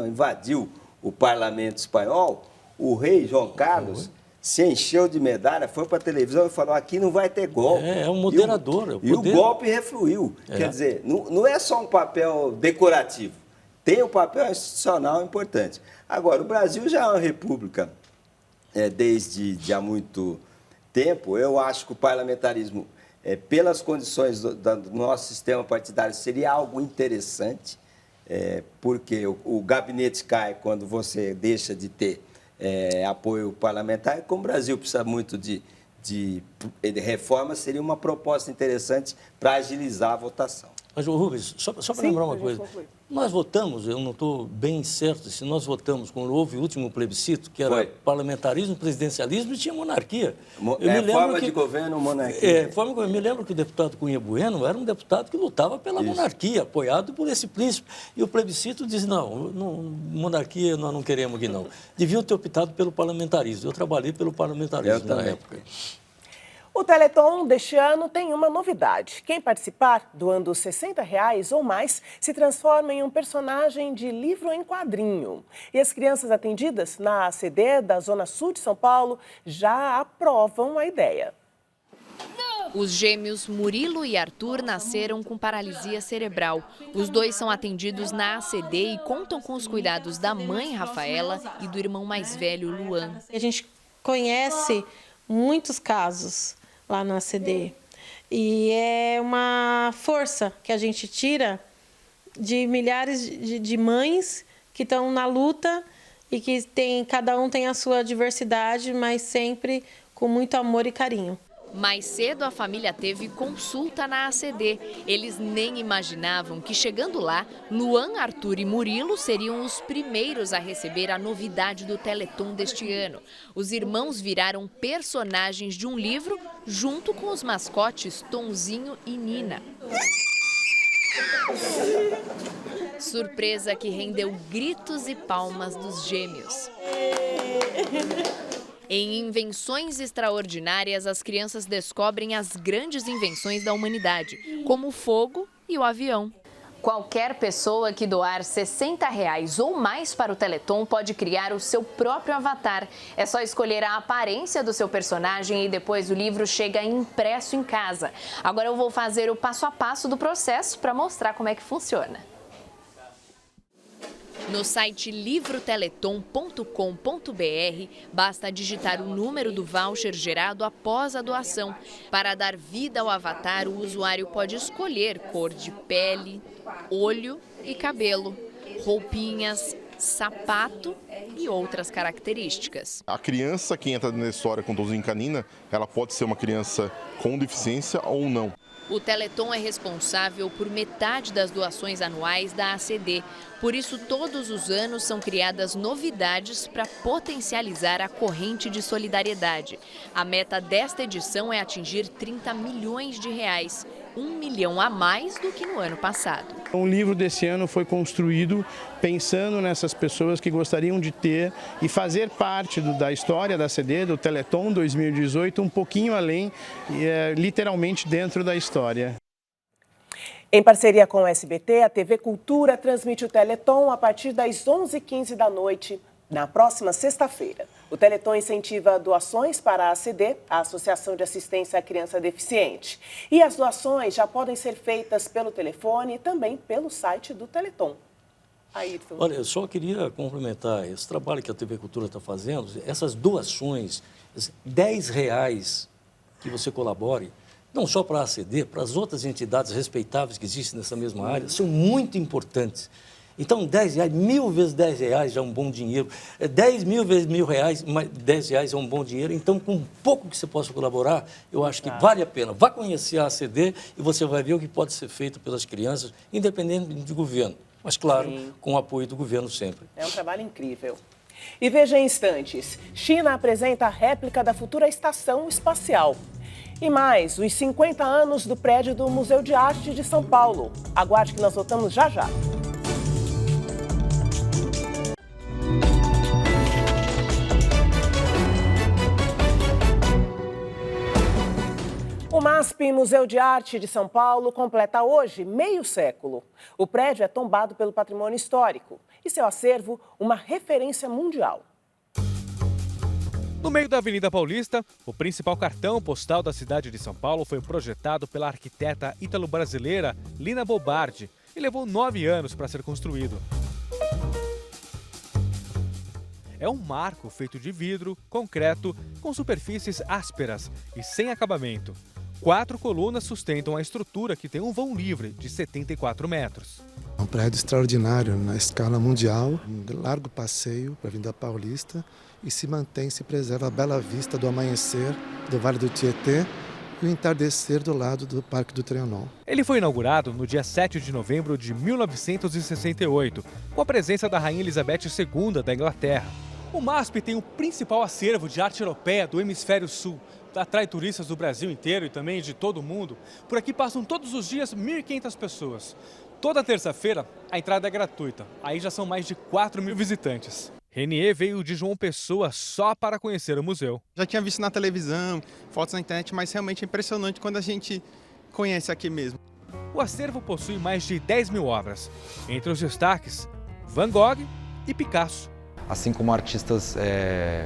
invadiu o parlamento espanhol, o rei João Carlos se encheu de medalha, foi para a televisão e falou, aqui não vai ter golpe. É um moderador. E o golpe refluiu. Quer dizer, não é só um papel decorativo, tem um papel institucional importante. Agora, o Brasil já é uma república desde há muito tempo. Eu acho que o parlamentarismo, pelas condições do nosso sistema partidário, seria algo interessante, porque o gabinete cai quando você deixa de ter apoio parlamentar. E como o Brasil precisa muito de reforma, seria uma proposta interessante para agilizar a votação. Mas, Rubens, só para lembrar uma coisa, nós votamos, eu não estou bem certo se nós votamos quando houve o último plebiscito, que era parlamentarismo, presidencialismo e tinha monarquia. Forma de governo, monarquia. Eu me lembro que o deputado Cunha Bueno era um deputado que lutava pela monarquia, apoiado por esse príncipe. E o plebiscito diz, não, monarquia nós não queremos aqui não. Deviam ter optado pelo parlamentarismo. Eu trabalhei pelo parlamentarismo na época. O Teleton deste ano tem uma novidade. Quem participar, doando R$ 60 ou mais, se transforma em um personagem de livro em quadrinho. E as crianças atendidas na ACD da Zona Sul de São Paulo já aprovam a ideia. Os gêmeos Murilo e Arthur nasceram com paralisia cerebral. Os dois são atendidos na ACD e contam com os cuidados da mãe, Rafaela, e do irmão mais velho, Luan. A gente conhece muitos casos lá na ACD e é uma força que a gente tira de milhares de mães que estão na luta e que cada um tem a sua diversidade, mas sempre com muito amor e carinho. Mais cedo, a família teve consulta na ACD. Eles nem imaginavam que, chegando lá, Luan, Arthur e Murilo seriam os primeiros a receber a novidade do Teleton deste ano. Os irmãos viraram personagens de um livro junto com os mascotes Tonzinho e Nina. Surpresa que rendeu gritos e palmas dos gêmeos. Em Invenções Extraordinárias, as crianças descobrem as grandes invenções da humanidade, como o fogo e o avião. Qualquer pessoa que doar R$60 ou mais para o Teleton pode criar o seu próprio avatar. É só escolher a aparência do seu personagem e depois o livro chega impresso em casa. Agora eu vou fazer o passo a passo do processo para mostrar como é que funciona. No site livroteleton.com.br, basta digitar o número do voucher gerado após a doação. Para dar vida ao avatar, o usuário pode escolher cor de pele, olho e cabelo, roupinhas, sapato e outras características. A criança que entra na história com Tonzinho e Canina, ela pode ser uma criança com deficiência ou não. O Teleton é responsável por metade das doações anuais da ACD. Por isso, todos os anos são criadas novidades para potencializar a corrente de solidariedade. A meta desta edição é atingir R$30 milhões, R$1 milhão a mais do que no ano passado. O livro desse ano foi construído pensando nessas pessoas que gostariam de ter e fazer parte da história da ACD, do Teleton 2018, um pouquinho além, literalmente dentro da história. Em parceria com o SBT, a TV Cultura transmite o Teleton a partir das 11h15 da noite, na próxima sexta-feira. O Teleton incentiva doações para a ACD, a Associação de Assistência à Criança Deficiente. E as doações já podem ser feitas pelo telefone e também pelo site do Teleton. Ayrton. Olha, eu só queria complementar esse trabalho que a TV Cultura está fazendo, essas doações, R$10 que você colabore, não só para a ACD, para as outras entidades respeitáveis que existem nessa mesma área, são muito importantes. Então, R$10, 1000 vezes R$10 já é um bom dinheiro. 10 mil vezes R$1.000, R$10 é um bom dinheiro. Então, com pouco que você possa colaborar, eu acho que vale a pena. Vá conhecer a ACD e você vai ver o que pode ser feito pelas crianças, independente de governo. Mas, claro, com o apoio do governo sempre. É um trabalho incrível. E veja em instantes, China apresenta a réplica da futura estação espacial. E mais, os 50 anos do prédio do Museu de Arte de São Paulo. Aguarde que nós voltamos já já. O MASP, Museu de Arte de São Paulo, completa hoje meio século. O prédio é tombado pelo patrimônio histórico e seu acervo uma referência mundial. No meio da Avenida Paulista, o principal cartão postal da cidade de São Paulo foi projetado pela arquiteta ítalo-brasileira Lina Bobardi e levou 9 anos para ser construído. É um marco feito de vidro, concreto, com superfícies ásperas e sem acabamento. 4 colunas sustentam a estrutura, que tem um vão livre de 74 metros. É um prédio extraordinário na escala mundial, um largo passeio para a Avenida Paulista e se preserva a bela vista do amanhecer do Vale do Tietê e o entardecer do lado do Parque do Trianon. Ele foi inaugurado no dia 7 de novembro de 1968, com a presença da Rainha Elizabeth II da Inglaterra. O MASP tem o principal acervo de arte europeia do Hemisfério Sul. Atrai turistas do Brasil inteiro e também de todo o mundo. Por aqui passam todos os dias 1.500 pessoas. Toda terça-feira a entrada é gratuita. Aí já são mais de 4.000 visitantes. Renier veio de João Pessoa só para conhecer o museu. Já tinha visto na televisão, fotos na internet, mas realmente é impressionante quando a gente conhece aqui mesmo. O acervo possui mais de 10.000 obras. Entre os destaques, Van Gogh e Picasso. Assim como artistas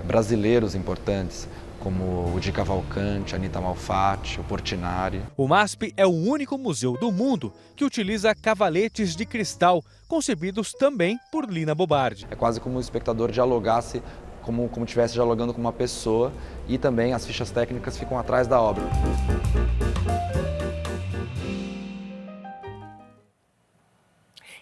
brasileiros importantes, como o Di Cavalcanti, Anita Malfatti, o Portinari. O MASP é o único museu do mundo que utiliza cavaletes de cristal, concebidos também por Lina Bobardi. É quase como o espectador dialogasse, como estivesse dialogando com uma pessoa, e também as fichas técnicas ficam atrás da obra.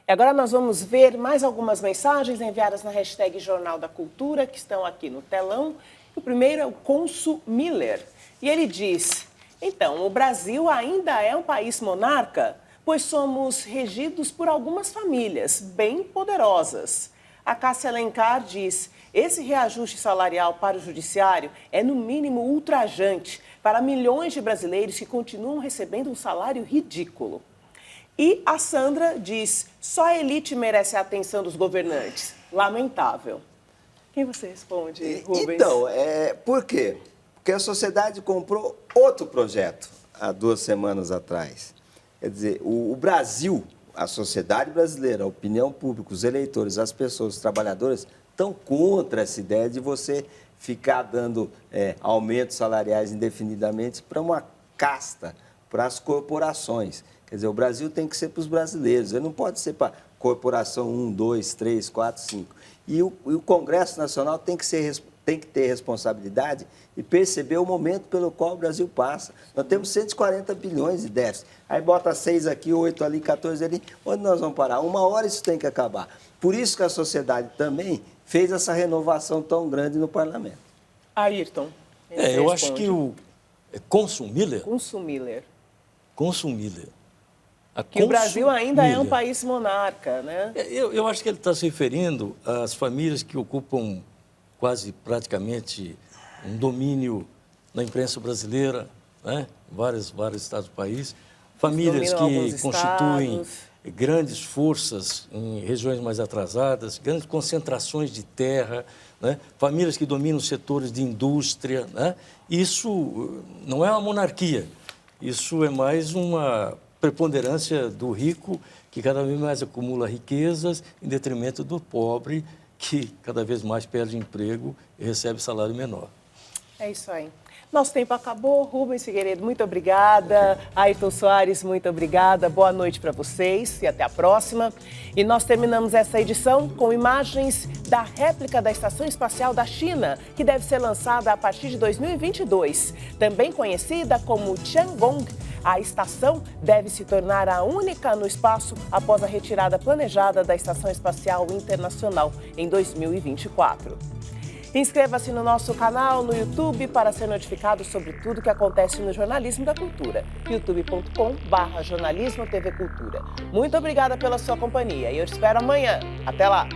Agora nós vamos ver mais algumas mensagens enviadas na hashtag Jornal da Cultura, que estão aqui no telão. O primeiro é o Consul Miller, e ele diz: então, o Brasil ainda é um país monarca, pois somos regidos por algumas famílias bem poderosas. A Cássia Alencar diz: esse reajuste salarial para o judiciário é no mínimo ultrajante para milhões de brasileiros que continuam recebendo um salário ridículo. E a Sandra diz: só a elite merece a atenção dos governantes. Lamentável. Quem você responde, Rubens? Então, por quê? Porque a sociedade comprou outro projeto há 2 semanas atrás. Quer dizer, o Brasil, a sociedade brasileira, a opinião pública, os eleitores, as pessoas, os trabalhadores, estão contra essa ideia de você ficar dando aumentos salariais indefinidamente para uma casta, para as corporações. Quer dizer, o Brasil tem que ser para os brasileiros, ele não pode ser para corporação 1, 2, 3, 4, 5. E o Congresso Nacional tem que ter responsabilidade e perceber o momento pelo qual o Brasil passa. Nós temos 140 bilhões de déficit. Aí bota 6 aqui, 8 ali, 14 ali. Onde nós vamos parar? Uma hora isso tem que acabar. Por isso que a sociedade também fez essa renovação tão grande no parlamento. Ayrton. Eu acho que o Consul Miller. Consul Miller. Consul Miller. Que o Brasil ainda é um país monarca, né? Eu acho que ele está se referindo às famílias que ocupam quase praticamente um domínio na imprensa brasileira, né? Vários estados do país. Famílias que constituem grandes forças em regiões mais atrasadas, grandes concentrações de terra, né? Famílias que dominam setores de indústria, né? Isso não é uma monarquia, isso é mais uma preponderância do rico, que cada vez mais acumula riquezas em detrimento do pobre, que cada vez mais perde emprego e recebe salário menor. É isso aí. Nosso tempo acabou. Rubens Figueiredo, muito obrigada. Ayrton Soares, muito obrigada. Boa noite para vocês e até a próxima. E nós terminamos essa edição com imagens da réplica da Estação Espacial da China, que deve ser lançada a partir de 2022. Também conhecida como Tiangong, a estação deve se tornar a única no espaço após a retirada planejada da Estação Espacial Internacional em 2024. Inscreva-se no nosso canal no YouTube para ser notificado sobre tudo que acontece no jornalismo da cultura. youtube.com/jornalismo TV Cultura. Muito obrigada pela sua companhia e eu te espero amanhã. Até lá!